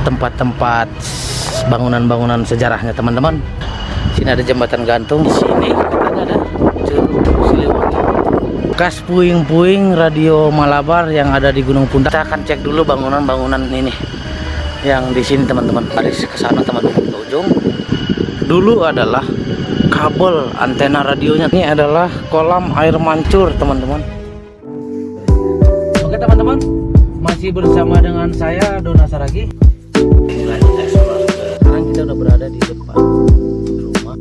tempat-tempat bangunan-bangunan sejarahnya teman-teman. Sini ada jembatan gantung, di sini katanya ada Curug Siliwangi. Bekas puing-puing radio Malabar yang ada di Gunung Puntang. Kita akan cek dulu bangunan-bangunan ini yang di sini teman-teman. Garis ke sana teman-teman ke ujung. Dulu adalah kabel antena radionya. Ini adalah kolam air mancur teman-teman. Oke teman-teman, masih bersama dengan saya Dona Saragi. Sekarang kita udah berada di depan rumah.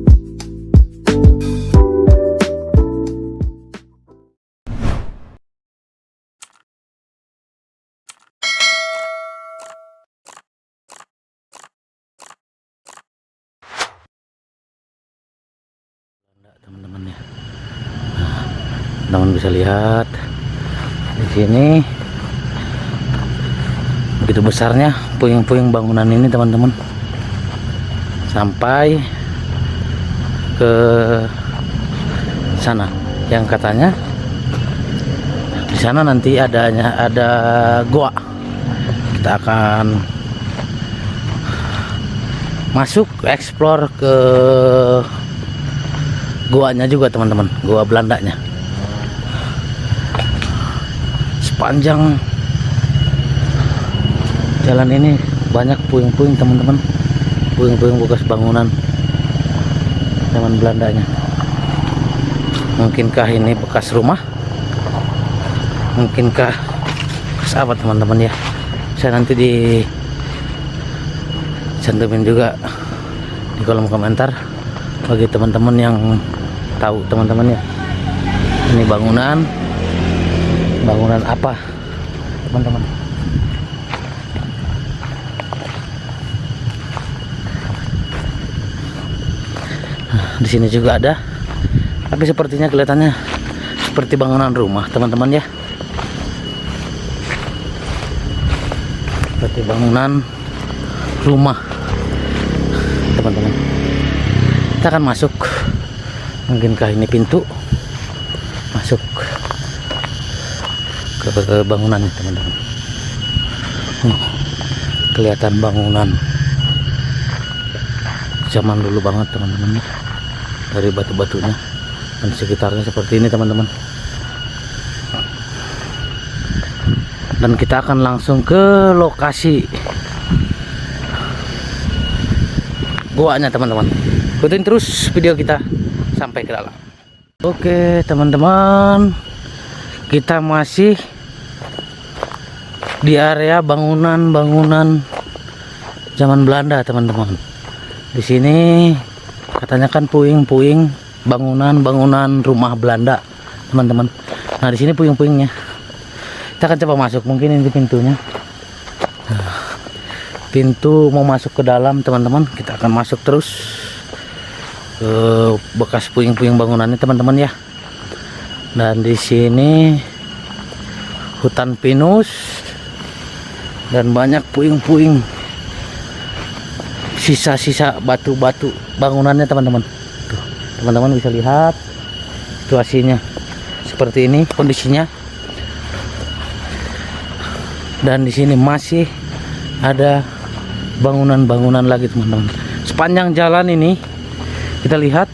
Teman-teman ya, teman bisa lihat di sini begitu besarnya puing-puing bangunan ini teman-teman, sampai ke sana yang katanya di sana nanti ada goa. Kita akan masuk explore ke goanya juga teman-teman, goa Belandanya. Sepanjang jalan ini banyak puing-puing teman-teman, puing-puing bekas bangunan zaman Belandanya. Mungkinkah ini bekas rumah? Mungkinkah bekas apa teman-teman ya? Saya nanti cantumin juga di kolom komentar bagi teman-teman yang tahu teman-teman ya, ini bangunan apa teman-teman. Di sini juga ada, tapi sepertinya kelihatannya seperti bangunan rumah teman-teman ya, seperti bangunan rumah teman-teman. Kita akan masuk. Mungkinkah ini pintu masuk ke bangunannya teman-teman. Kelihatan bangunan zaman dulu banget teman-teman, dari batu-batunya dan sekitarnya seperti ini teman-teman. Dan kita akan langsung ke lokasi goanya teman-teman. Ikutin terus video kita sampai ke dalam. Oke teman-teman, kita masih di area bangunan-bangunan zaman Belanda teman-teman. Di sini katanya kan puing-puing bangunan-bangunan rumah Belanda teman-teman. Nah di sini puing-puingnya. Kita akan coba masuk, mungkin ini pintunya. Pintu mau masuk ke dalam teman-teman. Kita akan masuk terus ke bekas puing-puing bangunannya teman-teman ya. Dan di sini hutan pinus dan banyak puing-puing, sisa-sisa batu-batu bangunannya teman-teman. Tuh, teman-teman bisa lihat situasinya seperti ini kondisinya. Dan di sini masih ada bangunan-bangunan lagi teman-teman. Sepanjang jalan ini kita lihat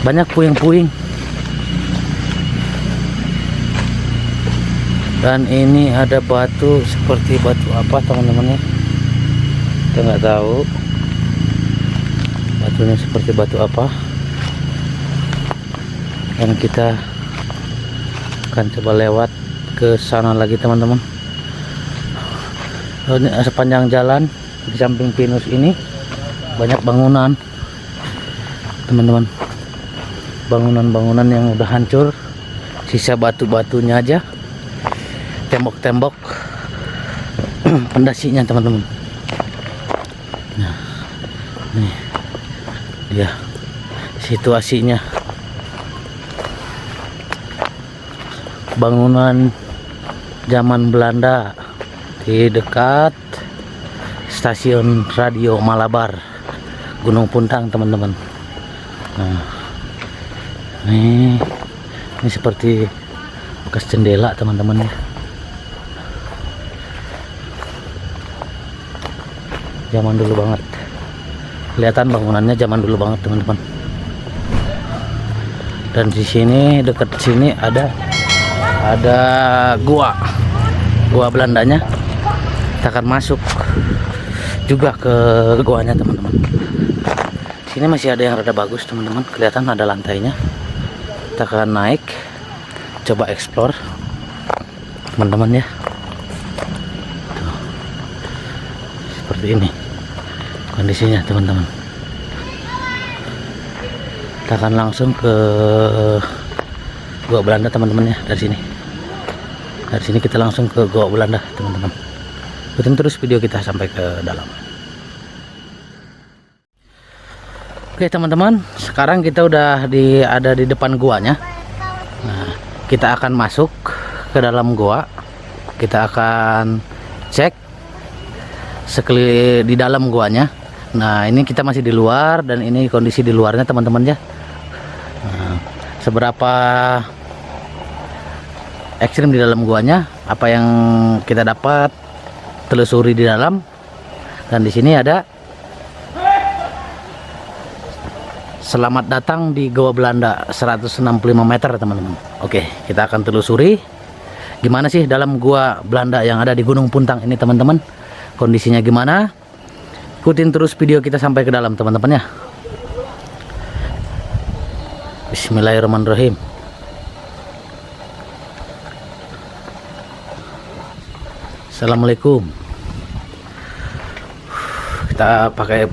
banyak puing-puing. Dan ini ada batu, seperti batu apa teman-teman ya, kita nggak tahu batunya seperti batu apa. Dan kita akan coba lewat ke sana lagi teman-teman. Sepanjang jalan di samping pinus ini banyak bangunan teman-teman, bangunan-bangunan yang udah hancur, sisa batu-batunya aja, tembok-tembok pondasinya teman-teman. Nah nih dia situasinya, bangunan zaman Belanda di dekat stasiun radio Malabar Gunung Puntang teman-teman. Nah ini seperti bekas jendela teman-teman ya. Zaman dulu banget. Kelihatan bangunannya zaman dulu banget, teman-teman. Dan di sini dekat sini ada gua Belandanya. Kita akan masuk juga ke guanya, teman-teman. Sini masih ada yang rada bagus, teman-teman. Kelihatan ada lantainya. Kita akan naik, coba explore, teman-teman ya. Tuh. Seperti ini kondisinya, teman-teman. Kita akan langsung ke Gua Belanda, teman-teman ya, dari sini. Dari sini kita langsung ke Gua Belanda, teman-teman. Ikutin terus video kita sampai ke dalam. Oke, teman-teman, sekarang kita udah ada di depan guanya. Nah, kita akan masuk ke dalam gua. Kita akan cek sekeliling di dalam guanya. Nah, ini kita masih di luar dan ini kondisi di luarnya, teman-teman ya. Nah, seberapa ekstrim di dalam guanya, apa yang kita dapat telusuri di dalam. Dan di sini ada selamat datang di Gua Belanda 165 meter, teman-teman. Oke, kita akan telusuri gimana sih dalam Gua Belanda yang ada di Gunung Puntang ini, teman-teman. Kondisinya gimana? Ikutin terus video kita sampai ke dalam, teman-teman ya. Bismillahirrahmanirrahim. Assalamualaikum. Kita pakai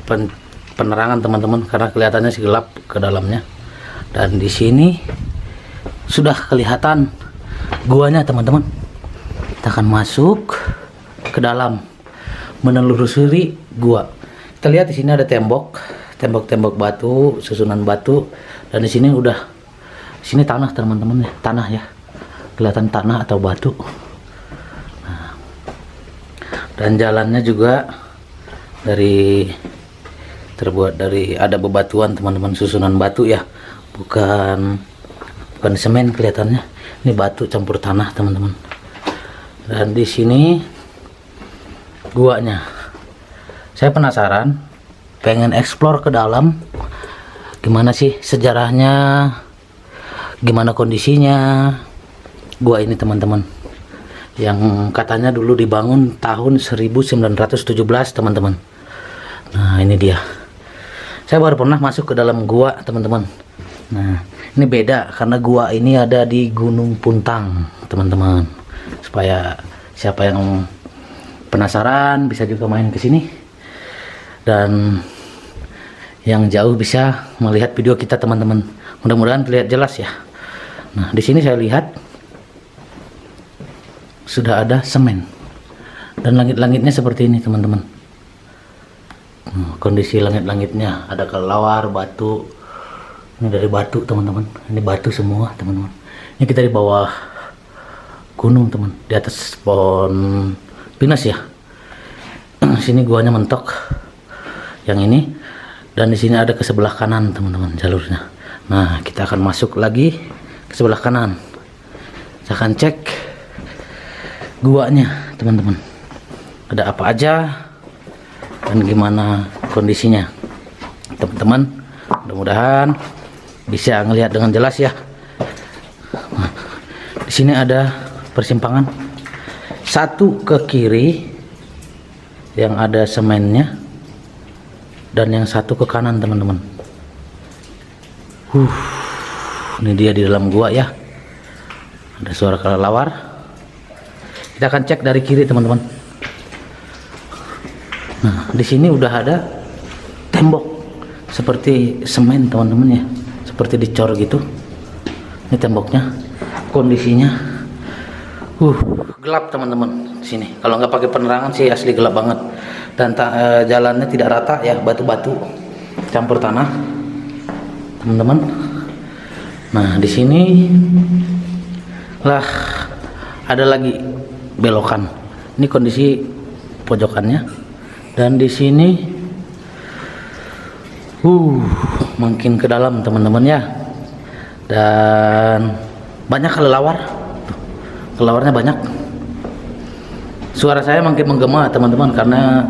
penerangan, teman-teman, karena kelihatannya sih gelap ke dalamnya. Dan di sini sudah kelihatan guanya, teman-teman. Kita akan masuk ke dalam, menelusuri gua. Kita lihat di sini ada tembok batu, susunan batu, dan di sini sini tanah, teman-teman ya, tanah ya. Kelihatan tanah atau batu. Nah, dan jalannya juga terbuat dari ada bebatuan, teman-teman, susunan batu ya, bukan semen kelihatannya. Ini batu campur tanah, teman-teman. Dan di sini guanya. Saya penasaran, pengen explore ke dalam, gimana sih sejarahnya, gimana kondisinya gua ini, teman-teman, yang katanya dulu dibangun tahun 1917, teman-teman. Nah, ini dia. Saya baru pernah masuk ke dalam gua, teman-teman. Nah, ini beda karena gua ini ada di Gunung Puntang, teman-teman. Supaya siapa yang penasaran bisa juga main ke sini, dan yang jauh bisa melihat video kita, teman-teman. Mudah-mudahan terlihat jelas ya. Nah, di sini saya lihat sudah ada semen dan langit-langitnya seperti ini, teman-teman. Kondisi langit-langitnya ada kelelawar, batu. Ini dari batu, teman-teman. Ini batu semua, teman-teman. Ini kita di bawah gunung, teman, di atas pohon pinus ya. Sini guanya mentok yang ini, dan di sini ada ke sebelah kanan, teman-teman, jalurnya. Nah, kita akan masuk lagi ke sebelah kanan. Saya akan cek guanya, teman-teman, ada apa aja dan gimana kondisinya, teman-teman. Mudah-mudahan bisa ngelihat dengan jelas ya. Nah, di sini ada persimpangan, satu ke kiri yang ada semennya, dan yang satu ke kanan, teman-teman. Ini dia di dalam gua ya. Ada suara kelelawar. Kita akan cek dari kiri, teman-teman. Nah, di sini udah ada tembok seperti semen, teman-teman ya, seperti dicor gitu. Ini temboknya, kondisinya gelap, teman-teman. Di sini kalau nggak pakai penerangan sih asli gelap banget, dan jalannya tidak rata ya, batu-batu campur tanah, teman-teman. Nah, di sini lah ada lagi belokan. Ini kondisi pojokannya, dan di sini makin ke dalam, teman-teman ya. Dan banyak kelelawar. Kelelawarnya banyak. Suara saya makin menggema, teman-teman, karena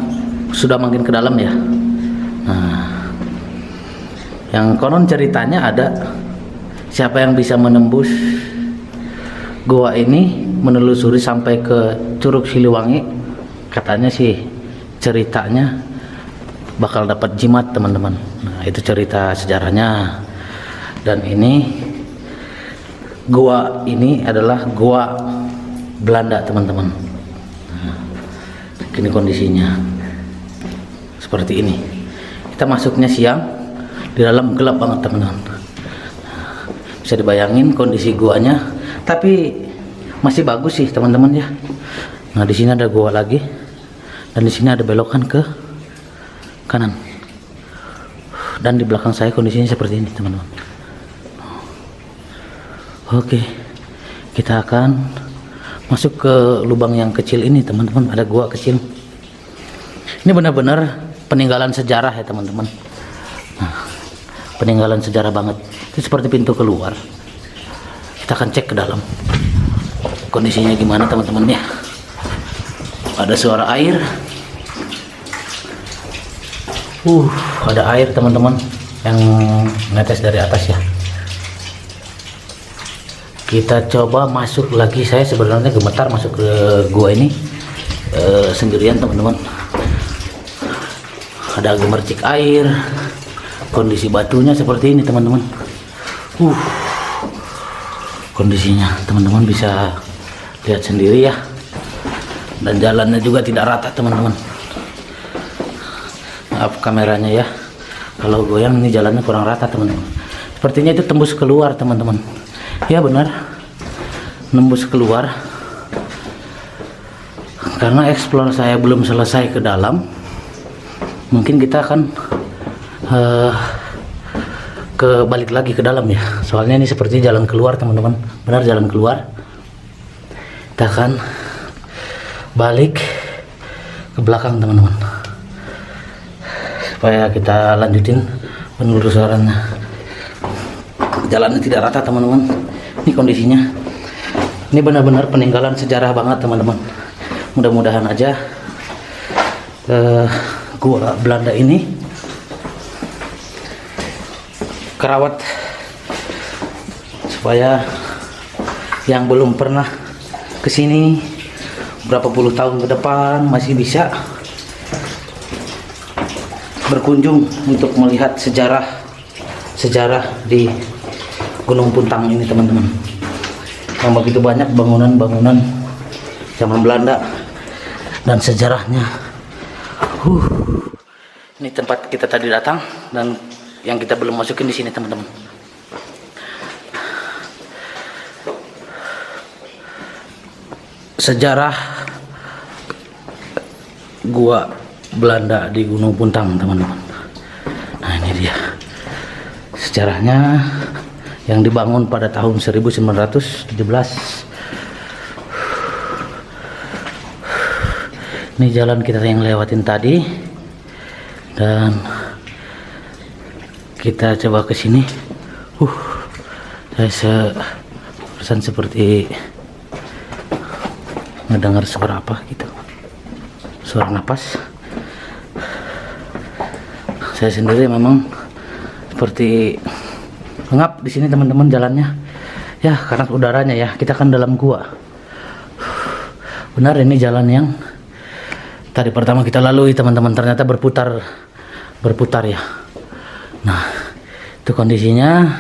sudah makin ke dalam ya. Nah, yang konon ceritanya ada siapa yang bisa menembus gua ini menelusuri sampai ke Curug Siliwangi, katanya sih ceritanya bakal dapat jimat teman-teman. Nah, itu cerita sejarahnya. Dan ini gua ini adalah gua Belanda teman-teman. Nah, ini kondisinya seperti ini. Kita masuknya siang, di dalam gelap banget teman-teman. Bisa dibayangin kondisi guanya, tapi masih bagus sih teman-teman ya. Nah, di sini ada gua lagi, dan di sini ada belokan ke kanan. Dan di belakang saya kondisinya seperti ini teman-teman. Oke, kita akan masuk ke lubang yang kecil ini teman-teman. Ada gua kecil. Ini benar-benar peninggalan sejarah ya teman-teman. Nah, peninggalan sejarah banget. Itu seperti pintu keluar. Kita akan cek ke dalam. Kondisinya gimana teman-teman ya. Ada suara air. Ada air teman-teman yang netes dari atas ya. Kita coba masuk lagi. Saya sebenarnya gemetar masuk ke gua ini sendirian teman-teman. Ada gemercik air. Kondisi batunya seperti ini teman-teman. Kondisinya teman-teman bisa lihat sendiri ya. Dan jalannya juga tidak rata teman-teman. Maaf kameranya ya, kalau goyang ini jalannya kurang rata teman-teman. Sepertinya itu tembus keluar teman-teman. Ya benar, nembus keluar. Karena explore saya belum selesai ke dalam, mungkin kita akan balik lagi ke dalam ya. Soalnya ini seperti jalan keluar teman-teman. Benar jalan keluar. Kita akan balik ke belakang teman-teman, supaya kita lanjutin penelusurannya. Jalannya tidak rata teman-teman. Ini kondisinya. Ini benar-benar peninggalan sejarah banget teman-teman. Mudah-mudahan aja gua Belanda ini kerawat, supaya yang belum pernah kesini berapa puluh tahun ke depan masih bisa berkunjung untuk melihat sejarah di Gunung Puntang ini teman-teman. Yang begitu banyak bangunan-bangunan zaman Belanda dan sejarahnya. Ini tempat kita tadi datang dan yang kita belum masukin di sini teman-teman. Sejarah gua Belanda di Gunung Puntang teman-teman. Nah, ini dia sejarahnya, yang dibangun pada tahun 1917. Ini jalan kita yang lewatin tadi, dan kita coba ke sini. Saya pesan seperti ngedengar suara apa gitu, suara napas. Saya sendiri memang seperti ngap di sini teman-teman jalannya ya, karena udaranya ya. Kita kan dalam gua. Benar ini jalan yang tadi pertama kita lalui teman-teman, ternyata berputar ya. Nah, itu kondisinya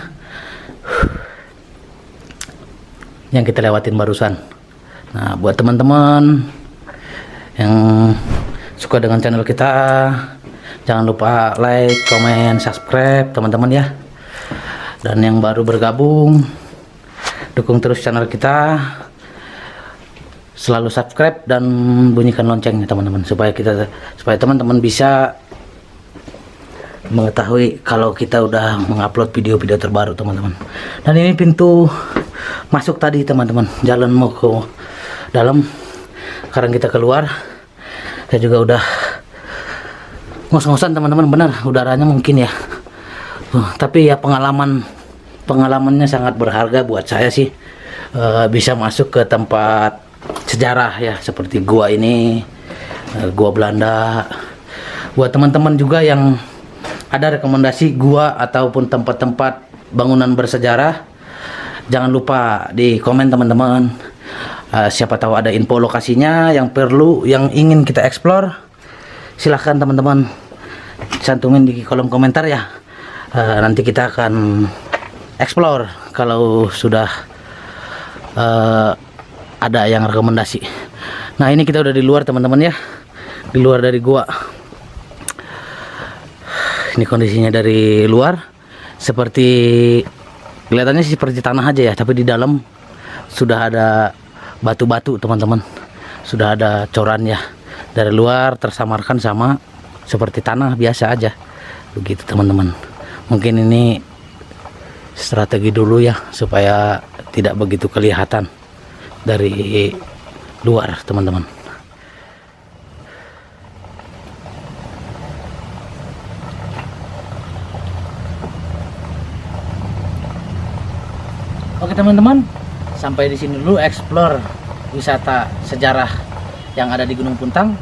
yang kita lewatin barusan. Nah, buat teman-teman yang suka dengan channel kita, jangan lupa like, comment, subscribe teman-teman ya. Dan yang baru bergabung, dukung terus channel kita, selalu subscribe dan bunyikan loncengnya teman-teman, supaya teman-teman bisa mengetahui kalau kita udah mengupload video-video terbaru teman-teman. Dan ini pintu masuk tadi teman-teman, jalan mau ke dalam. Sekarang kita keluar. Saya juga udah ngos-ngosan teman-teman, benar udaranya mungkin ya. Tapi ya pengalamannya sangat berharga buat saya sih. Bisa masuk ke tempat sejarah ya, seperti gua ini, gua Belanda. Buat teman-teman juga yang ada rekomendasi gua ataupun tempat-tempat bangunan bersejarah, jangan lupa di komen teman-teman. Siapa tahu ada info lokasinya yang perlu, yang ingin kita explore, silahkan teman-teman cantumin di kolom komentar ya. Nanti kita akan explore kalau sudah ada yang rekomendasi. Nah, ini kita udah di luar teman-teman ya, di luar dari gua. Ini kondisinya dari luar, seperti kelihatannya sih seperti tanah aja ya, tapi di dalam sudah ada batu-batu teman-teman, sudah ada corannya. Dari luar tersamarkan sama seperti tanah biasa aja, begitu teman-teman. Mungkin ini strategi dulu ya, supaya tidak begitu kelihatan dari luar teman-teman. Oke teman-teman, sampai di sini dulu explore wisata sejarah yang ada di Gunung Puntang,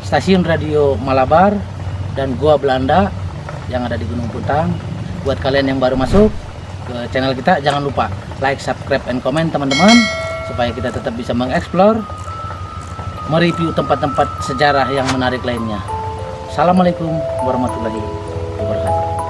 stasiun radio Malabar, dan Gua Belanda yang ada di Gunung Puntang. Buat kalian yang baru masuk ke channel kita, jangan lupa like, subscribe, and comment teman-teman, supaya kita tetap bisa mengeksplor, mereview tempat-tempat sejarah yang menarik lainnya. Assalamualaikum warahmatullahi wabarakatuh.